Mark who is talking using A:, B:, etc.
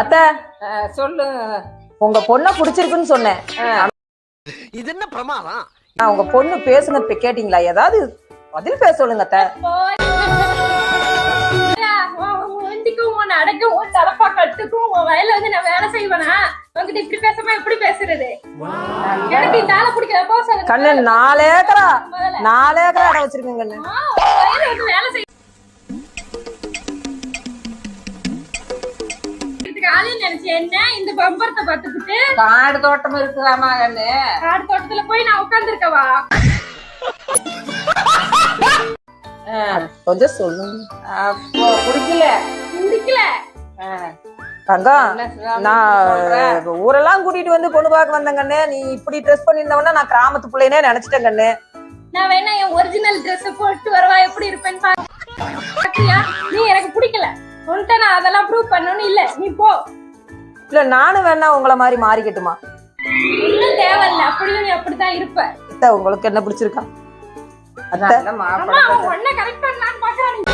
A: அத்தை
B: சொல்லு.
A: உங்க பொண்ணை பிடிச்சிருக்குன்னு சொன்னேன்.
C: இது என்ன பிரமாதம்?
A: உங்க பொண்ணு பேசுனது கேட்டீங்களா? ஏதாவது பதில் பேச சொல்லுங்க அத்தை.
D: அடக்கும் தலப்பா கட்டுக்கும் உன் வயல வந்து நான் வேலை செய்வேனா? உங்ககிட்ட இப்படி பேசாம எப்படி பேசுறது? எனக்கு இந்த ஆளை பிடிக்காத சொல்லுங்க.
A: கண்ணு 4 ஏக்கரா இடம் வச்சிருக்கேன் கண்ணு.
D: வயல வந்து வேலை செய்ய நினைச்சேன். என்ன இந்த பம்பரத்தை பார்த்துக்கிட்டு
B: காடு தோட்டம் இருக்குதாமா கண்ணு?
D: காடு தோட்டத்துல போய் நான் உட்கார்ந்து இருக்கவா?
A: கொஞ்சம் சொல்லுங்க.
B: அப்போ குடிக்கல
A: தங்கம், நான் ஊரெல்லாம் கூட்டிட்டு வந்து பொண்ணு பார்க்க வந்தேன் கண்ணு. நீ இப்படி ட்ரெஸ் பண்ணிருந்தவனா நான் கிராமத்து பிள்ளைனே நினைச்சிட்டேன் கண்ணு.
D: நான் வேணா என் ஒரிஜினல் ட்ரெஸ் போட்டு வரவா எப்படி இருப்பேன்னு பாத்தியா? நீ எனக்கு பிடிக்கல உன்கிட்ட நான் அதெல்லாம் ப்ரூவ் பண்ணணும். இல்ல நீ போ.
A: இல்ல நானும் வேணா உங்களை மாதிரி மாறிக்கட்டுமா?
D: இன்னும் தேவையில்ல. அப்படியும் நீ அப்படித்தான் இருப்ப.
A: அத்தை உங்களுக்கு என்ன பிடிச்சிருக்கா? அத்தை
D: அம்மா அவன் உன்னை கரெக்ட் பண்ணலான்னு பாக்குறான்.